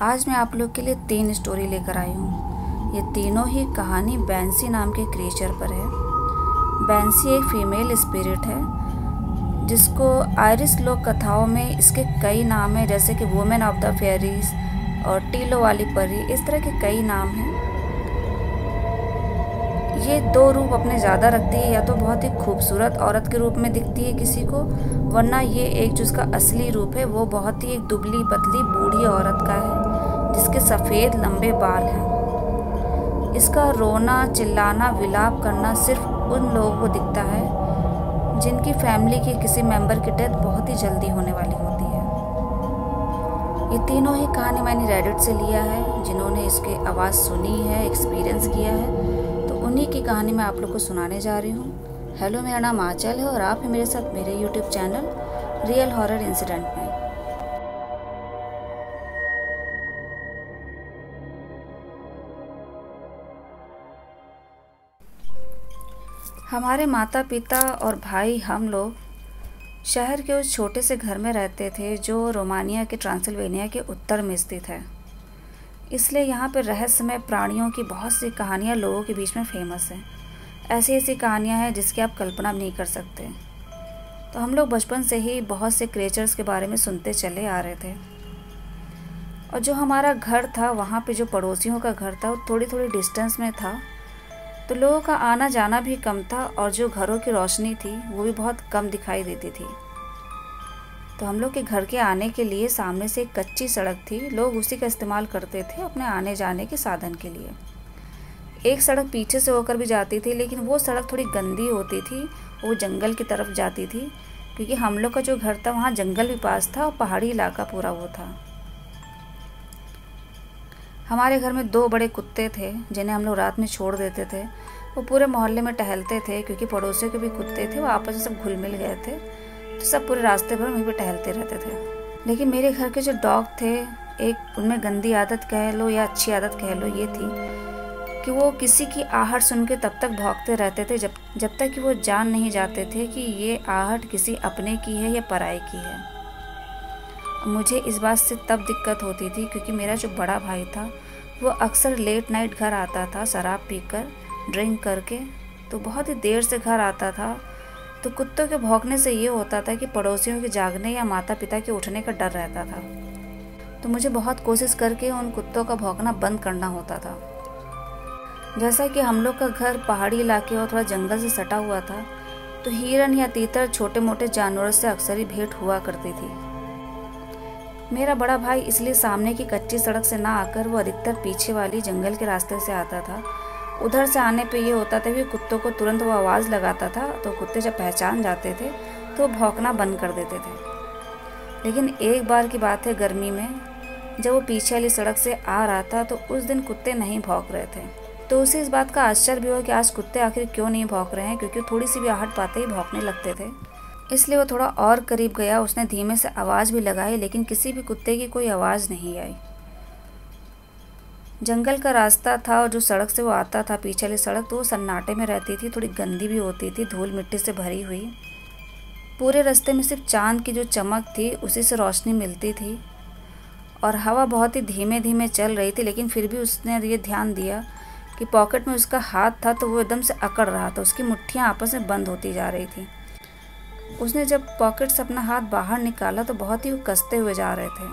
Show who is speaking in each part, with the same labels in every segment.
Speaker 1: आज मैं आप लोग के लिए 3 स्टोरी लेकर आई हूँ। ये तीनों ही कहानी बैंसी नाम के क्रिएचर पर है। बैंसी एक फीमेल स्पिरिट है जिसको आयरिश लोक कथाओं में इसके कई नाम हैं, जैसे कि वुमेन ऑफ द फेयरीज और टीलो वाली परी, इस तरह के कई नाम हैं। ये 2 रूप अपने ज़्यादा रखती है, या तो बहुत ही खूबसूरत औरत के रूप में दिखती है किसी को, वरना ये एक जो इसका असली रूप है वो बहुत ही एक दुबली पतली बूढ़ी औरत का है जिसके सफ़ेद लंबे बाल हैं। इसका रोना चिल्लाना विलाप करना सिर्फ उन लोगों को दिखता है जिनकी फैमिली के किसी मेंबर की डेथ बहुत ही जल्दी होने वाली होती है। ये तीनों ही कहानी मैंने रेडिट से लिया है। जिन्होंने इसकी आवाज़ सुनी है, एक्सपीरियंस किया है, तो उन्हीं की कहानी मैं आप लोग को सुनाने जा रही हूँ। हेलो, मेरा नाम आंचल है और आप हैं मेरे साथ मेरे YouTube channel real horror incident में। हमारे माता पिता और भाई हम लोग शहर के उस छोटे से घर में रहते थे जो रोमानिया के ट्रांसिल्वेनिया के उत्तर में स्थित है। इसलिए यहाँ पर रहस्यमय प्राणियों की बहुत सी कहानियाँ लोगों के बीच में फेमस हैं। ऐसी ऐसी कहानियाँ हैं जिसकी आप कल्पना नहीं कर सकते। तो हम लोग बचपन से ही बहुत से क्रिएचर्स के बारे में सुनते चले आ रहे थे। और जो हमारा घर था वहाँ पे जो पड़ोसियों का घर था वो थोड़ी थोड़ी डिस्टेंस में था, तो लोगों का आना जाना भी कम था और जो घरों की रोशनी थी वो भी बहुत कम दिखाई देती थी। तो हम लोग के घर के आने के लिए सामने से एक कच्ची सड़क थी, लोग उसी का इस्तेमाल करते थे अपने आने जाने के साधन के लिए। एक सड़क पीछे से होकर भी जाती थी, लेकिन वो सड़क थोड़ी गंदी होती थी, वो जंगल की तरफ जाती थी, क्योंकि हम लोग का जो घर था वहाँ जंगल भी पास था और पहाड़ी इलाका पूरा वो था। हमारे घर में 2 बड़े कुत्ते थे जिन्हें हम लोग रात में छोड़ देते थे। वो पूरे मोहल्ले में टहलते थे, क्योंकि पड़ोसियों के भी कुत्ते थे, वो आपस में सब घुल मिल गए थे, तो सब पूरे रास्ते भर वहीं पे टहलते रहते थे। लेकिन मेरे घर के जो डॉग थे, एक उनमें गंदी आदत कह लो या अच्छी आदत कह लो ये थी कि वो किसी की आहट सुन के तब तक भौंकते रहते थे जब तक कि वो जान नहीं जाते थे कि ये आहट किसी अपने की है या पराये की है। मुझे इस बात से तब दिक्कत होती थी क्योंकि मेरा जो बड़ा भाई था वो अक्सर लेट नाइट घर आता था शराब पीकर, ड्रिंक करके, तो बहुत ही देर से घर आता था। तो कुत्तों के भौंकने से ये होता था कि पड़ोसियों के जागने या माता पिता के उठने का डर रहता था। तो मुझे बहुत कोशिश करके उन कुत्तों का भौंकना बंद करना होता था। जैसा कि हम लोग का घर पहाड़ी इलाके और थोड़ा जंगल से सटा हुआ था, तो हिरन या तीतर छोटे मोटे जानवरों से अक्सर ही भेंट हुआ करती थी। मेरा बड़ा भाई इसलिए सामने की कच्ची सड़क से ना आकर वो अधिकतर पीछे वाली जंगल के रास्ते से आता था। उधर से आने पे ये होता था कि कुत्तों को तुरंत वो आवाज़ लगाता था, तो कुत्ते जब पहचान जाते थे तो भौंकना बंद कर देते थे। लेकिन एक बार की बात है, गर्मी में जब वो पीछे वाली सड़क से आ रहा था तो उस दिन कुत्ते नहीं भौंक रहे थे। तो उसे इस बात का आश्चर्य भी हुआ कि आज कुत्ते आखिर क्यों नहीं भौंक रहे हैं, क्योंकि थोड़ी सी भी आहट पाते ही भौंकने लगते थे। इसलिए वो थोड़ा और करीब गया, उसने धीमे से आवाज़ भी लगाई, लेकिन किसी भी कुत्ते की कोई आवाज़ नहीं आई। जंगल का रास्ता था और जो सड़क से वो आता था पीछे वाली सड़क, तो वो सन्नाटे में रहती थी, थोड़ी गंदी भी होती थी, धूल मिट्टी से भरी हुई। पूरे रास्ते में सिर्फ चांद की जो चमक थी उसी से रोशनी मिलती थी और हवा बहुत ही धीमे धीमे चल रही थी। लेकिन फिर भी उसने ये ध्यान दिया कि पॉकेट में उसका हाथ था तो वो एकदम से अकड़ रहा था, उसकी मुट्ठियाँ आपस में बंद होती जा रही थी। उसने जब पॉकेट से अपना हाथ बाहर निकाला तो बहुत ही वो कसते हुए जा रहे थे।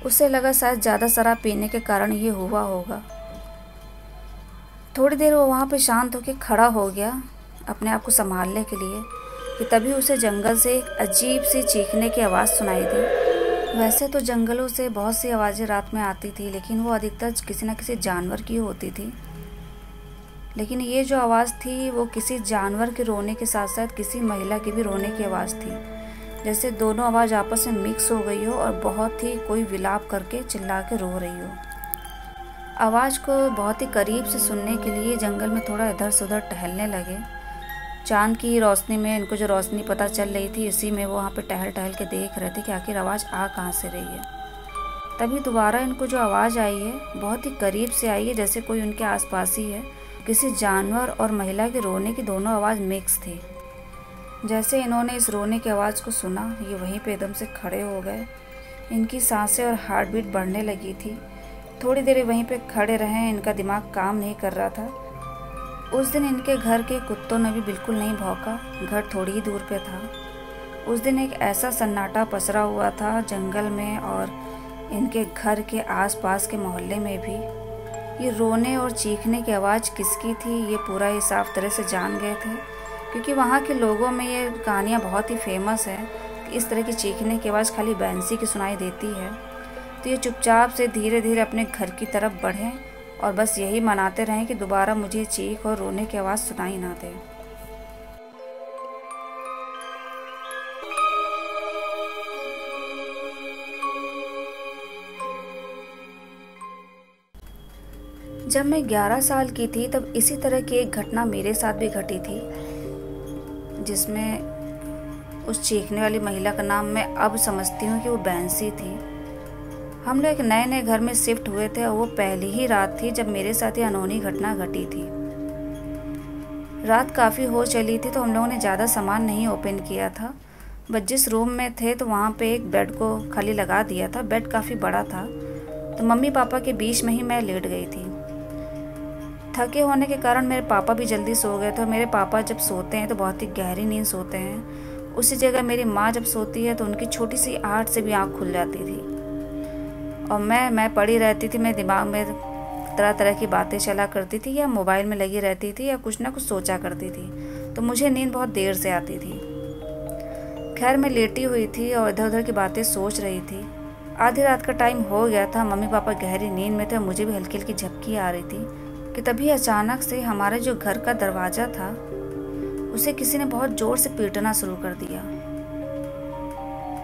Speaker 1: उसे लगा शायद ज़्यादा शराब पीने के कारण ये हुआ होगा। थोड़ी देर वो वहाँ पे शांत होकर खड़ा हो गया अपने आप को संभालने के लिए कि तभी उसे जंगल से एक अजीब सी चीखने की आवाज़ सुनाई दी। वैसे तो जंगलों से बहुत सी आवाज़ें रात में आती थी, लेकिन वो अधिकतर किसी न किसी जानवर की होती थी। लेकिन ये जो आवाज़ थी वो किसी जानवर के रोने के साथ साथ किसी महिला की भी रोने की आवाज़ थी, जैसे दोनों आवाज़ आपस में मिक्स हो गई हो और बहुत ही कोई विलाप करके चिल्ला के रो रही हो। आवाज़ को बहुत ही करीब से सुनने के लिए जंगल में थोड़ा इधर से उधर टहलने लगे। चांद की रोशनी में इनको जो रोशनी पता चल रही थी, इसी में वो वहाँ पे टहल टहल के देख रहे थे कि आखिर आवाज़ आ कहाँ से रही है। तभी दोबारा इनको जो आवाज़ आई है बहुत ही करीब से आई है, जैसे कोई उनके आसपास ही है। किसी जानवर और महिला के रोने की दोनों आवाज़ मिक्स थी। जैसे इन्होंने इस रोने की आवाज़ को सुना, ये वहीं पे एकदम से खड़े हो गए इनकी सांसें और हार्ट बीट बढ़ने लगी थी। थोड़ी देर वहीं पे खड़े रहे, इनका दिमाग काम नहीं कर रहा था। उस दिन इनके घर के कुत्तों ने भी बिल्कुल नहीं भौंका। घर थोड़ी ही दूर पे था। उस दिन एक ऐसा सन्नाटा पसरा हुआ था जंगल में और इनके घर के आसपास के मोहल्ले में भी। ये रोने और चीखने की आवाज़ किसकी थी ये पूरा ही साफ तरह से जान गए थे, क्योंकि वहाँ के लोगों में ये कहानियाँ बहुत ही फेमस है कि इस तरह की चीखने की आवाज़ खाली बैंसी की सुनाई देती है। तो ये चुपचाप से धीरे धीरे अपने घर की तरफ बढ़ें और बस यही मनाते रहें कि दोबारा मुझे चीख और रोने की आवाज़ सुनाई ना दे। जब मैं 11 साल की थी तब इसी तरह की एक घटना मेरे साथ भी घटी थी, जिसमें उस चीखने वाली महिला का नाम मैं अब समझती हूँ कि वो बैंसी थी। हम लोग एक नए नए घर में शिफ्ट हुए थे और वो पहली ही रात थी जब मेरे साथ ये अनहोनी घटना घटी थी। रात काफ़ी हो चली थी तो हम लोगों ने ज़्यादा सामान नहीं ओपन किया था, बस जिस रूम में थे तो वहाँ पे एक बेड को खाली लगा दिया था। बेड काफ़ी बड़ा था तो मम्मी पापा के बीच में ही मैं लेट गई थी। थके होने के कारण मेरे पापा भी जल्दी सो गए थे और मेरे पापा जब सोते हैं तो बहुत ही गहरी नींद सोते हैं। उसी जगह मेरी माँ जब सोती है तो उनकी छोटी सी आहट से भी आँख खुल जाती थी और मैं पड़ी रहती थी। मेरे दिमाग में तरह तरह की बातें चला करती थी या मोबाइल में लगी रहती थी या कुछ ना कुछ सोचा करती थी, तो मुझे नींद बहुत देर से आती थी। खैर मैं लेटी हुई थी और इधर उधर की बातें सोच रही थी। आधी रात का टाइम हो गया था, मम्मी पापा गहरी नींद में थे, मुझे भी हल्की हल्की झपकी आ रही थी कि तभी अचानक से हमारे जो घर का दरवाज़ा था उसे किसी ने बहुत ज़ोर से पीटना शुरू कर दिया।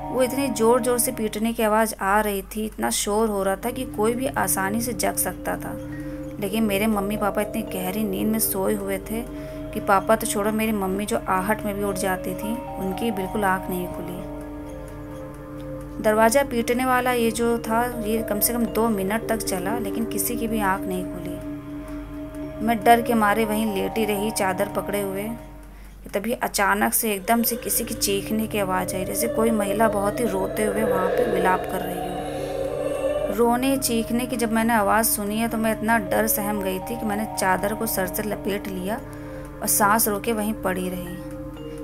Speaker 1: वो इतनी ज़ोर ज़ोर से पीटने की आवाज़ आ रही थी, इतना शोर हो रहा था कि कोई भी आसानी से जग सकता था। लेकिन मेरे मम्मी पापा इतनी गहरी नींद में सोए हुए थे कि पापा तो छोड़ो, मेरी मम्मी जो आहट में भी उठ जाती थी उनकी बिल्कुल आँख नहीं खुली। दरवाज़ा पीटने वाला ये जो था ये कम से कम 2 मिनट तक चला, लेकिन किसी की भी आँख नहीं खुली। मैं डर के मारे वहीं लेटी रही चादर पकड़े हुए। तभी अचानक से एकदम से किसी की चीखने की आवाज़ आई, जैसे कोई महिला बहुत ही रोते हुए वहाँ पे विलाप कर रही हो। रोने चीखने की जब मैंने आवाज़ सुनी है तो मैं इतना डर सहम गई थी कि मैंने चादर को सर से लपेट लिया और सांस रोके वहीं पड़ी रही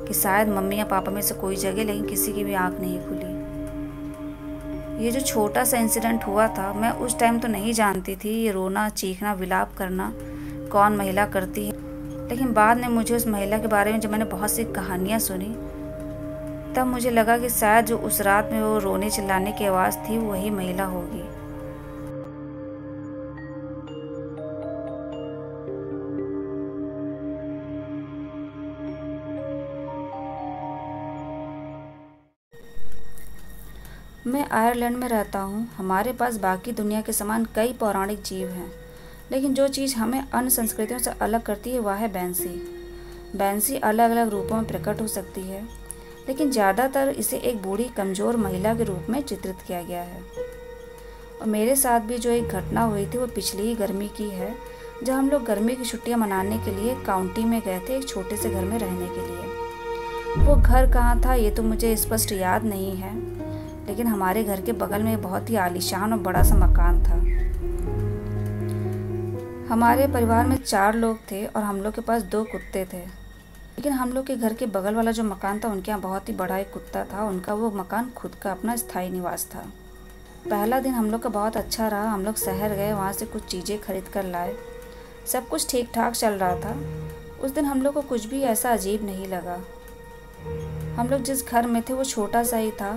Speaker 1: कि शायद मम्मी या पापा में से कोई जगह, लेकिन किसी की भी आँख नहीं खुली। ये जो छोटा सा इंसिडेंट हुआ था, मैं उस टाइम तो नहीं जानती थी ये रोना चीखना विलाप करना कौन महिला करती है, लेकिन बाद में मुझे उस महिला के बारे में जब मैंने बहुत सी कहानियाँ सुनी तब मुझे लगा कि शायद जो उस रात में वो रोने चिल्लाने की आवाज़ थी वही महिला होगी। मैं आयरलैंड में रहता हूँ। हमारे पास बाकी दुनिया के समान कई पौराणिक जीव हैं, लेकिन जो चीज़ हमें अन्य संस्कृतियों से अलग करती है वह है बैंसी। बैंसी अलग अलग रूपों में प्रकट हो सकती है, लेकिन ज़्यादातर इसे एक बूढ़ी कमज़ोर महिला के रूप में चित्रित किया गया है। और मेरे साथ भी जो एक घटना हुई थी वो पिछली ही गर्मी की है, जब हम लोग गर्मी की छुट्टियां मनाने के लिए काउंटी में गए थे एक छोटे से घर में रहने के लिए। वो घर कहाँ था ये तो मुझे स्पष्ट याद नहीं है, लेकिन हमारे घर के बगल में बहुत ही आलीशान और बड़ा सा मकान था। हमारे परिवार में 4 लोग थे और हम लोग के पास 2 कुत्ते थे, लेकिन हम लोग के घर के बगल वाला जो मकान था उनके यहाँ बहुत ही बड़ा एक कुत्ता था। उनका वो मकान खुद का अपना स्थायी निवास था। पहला दिन हम लोग का बहुत अच्छा रहा। हम लोग शहर गए, वहाँ से कुछ चीज़ें खरीद कर लाए। सब कुछ ठीक ठाक चल रहा था। उस दिन हम लोग को कुछ भी ऐसा अजीब नहीं लगा। हम लोग जिस घर में थे वो छोटा सा ही था,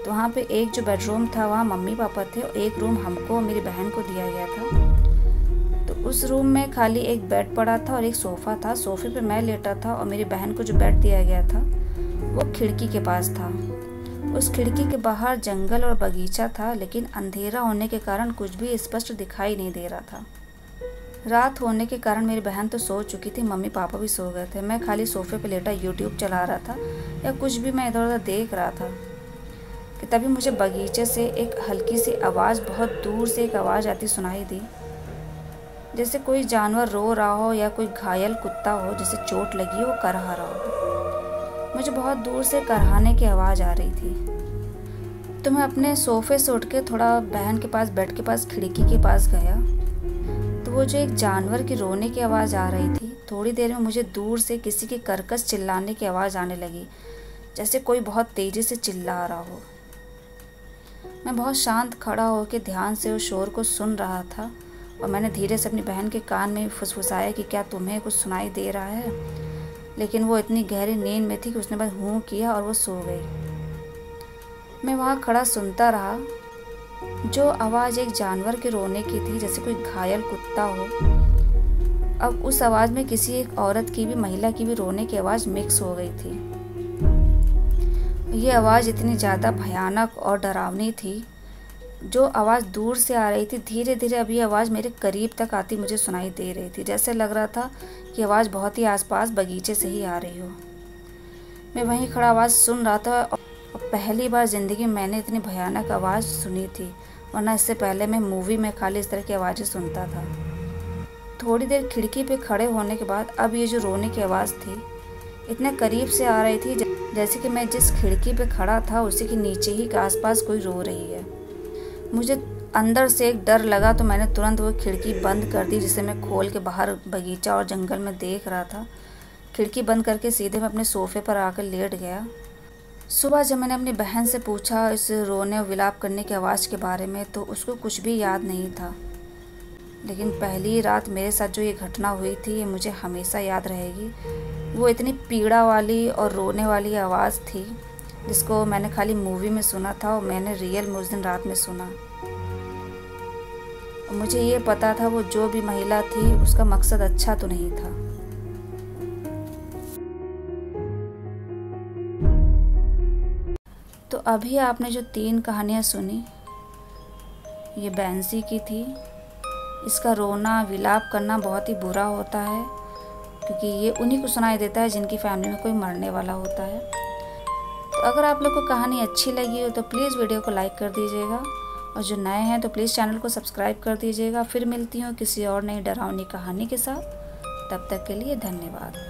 Speaker 1: तो वहाँ पे एक जो बेडरूम था वहाँ मम्मी पापा थे और एक रूम हमको और मेरी बहन को दिया गया था। तो उस रूम में खाली एक बेड पड़ा था और एक सोफ़ा था। सोफ़े पे मैं लेटा था और मेरी बहन को जो बेड दिया गया था वो खिड़की के पास था। उस खिड़की के बाहर जंगल और बगीचा था, लेकिन अंधेरा होने के कारण कुछ भी स्पष्ट दिखाई नहीं दे रहा था। रात होने के कारण मेरी बहन तो सो चुकी थी, मम्मी पापा भी सो गए थे। मैं खाली सोफ़े पे लेटा यूट्यूब चला रहा था या कुछ भी मैं इधर उधर देख रहा था कि तभी मुझे बगीचे से एक हल्की सी आवाज़, बहुत दूर से एक आवाज़ आती सुनाई दी, जैसे कोई जानवर रो रहा हो या कोई घायल कुत्ता हो जिसे चोट लगी हो, करहा रहा हो। मुझे बहुत दूर से करहाने की आवाज़ आ रही थी। तो मैं अपने सोफ़े से उठ के थोड़ा बहन के पास, बेड के पास, खिड़की के पास गया। तो वो जो एक जानवर की रोने की आवाज़ आ रही थी, थोड़ी देर में मुझे दूर से किसी के कर्कश चिल्लाने की आवाज़ आने लगी, जैसे कोई बहुत तेज़ी से चिल्ला रहा हो। मैं बहुत शांत खड़ा होकर ध्यान से उस शोर को सुन रहा था और मैंने धीरे से अपनी बहन के कान में फुसफुसाया कि क्या तुम्हें कुछ सुनाई दे रहा है? लेकिन वो इतनी गहरी नींद में थी कि उसने बस हूँ किया और वो सो गई। मैं वहाँ खड़ा सुनता रहा। जो आवाज़ एक जानवर के रोने की थी, जैसे कोई घायल कुत्ता हो, अब उस आवाज़ में किसी एक औरत की भी, महिला की भी रोने की आवाज़ मिक्स हो गई थी। ये आवाज़ इतनी ज़्यादा भयानक और डरावनी थी। जो आवाज़ दूर से आ रही थी, धीरे धीरे अब ये आवाज़ मेरे करीब तक आती मुझे सुनाई दे रही थी। जैसे लग रहा था कि आवाज़ बहुत ही आसपास बगीचे से ही आ रही हो। मैं वहीं खड़ा आवाज़ सुन रहा था और पहली बार ज़िंदगी में मैंने इतनी भयानक आवाज़ सुनी थी, वरना इससे पहले मैं मूवी में खाली इस तरह की आवाज़ें सुनता था। थोड़ी देर खिड़की पे खड़े होने के बाद अब ये जो रोने की आवाज़ थी, इतने करीब से आ रही थी जैसे कि मैं जिस खिड़की पे खड़ा था उसी के नीचे ही आसपास कोई रो रही है। मुझे अंदर से एक डर लगा, तो मैंने तुरंत वो खिड़की बंद कर दी, जिसे मैं खोल के बाहर बगीचा और जंगल में देख रहा था। खिड़की बंद करके सीधे मैं अपने सोफ़े पर आकर लेट गया। सुबह जब मैंने अपनी बहन से पूछा इस रोने और विलाप करने की आवाज़ के बारे में, तो उसको कुछ भी याद नहीं था। लेकिन पहली रात मेरे साथ जो ये घटना हुई थी, ये मुझे हमेशा याद रहेगी। वो इतनी पीड़ा वाली और रोने वाली आवाज़ थी, जिसको मैंने खाली मूवी में सुना था और मैंने रियल में उस दिन रात में सुना। और मुझे ये पता था वो जो भी महिला थी, उसका मकसद अच्छा तो नहीं था। तो अभी आपने जो 3 कहानियाँ सुनी, ये बैंसी की थी। इसका रोना विलाप करना बहुत ही बुरा होता है, क्योंकि ये उन्हीं को सुनाई देता है जिनकी फैमिली में कोई मरने वाला होता है। तो अगर आप लोग को कहानी अच्छी लगी हो तो प्लीज़ वीडियो को लाइक कर दीजिएगा, और जो नए हैं तो प्लीज़ चैनल को सब्सक्राइब कर दीजिएगा। फिर मिलती हूँ किसी और नई डरावनी कहानी के साथ। तब तक के लिए धन्यवाद।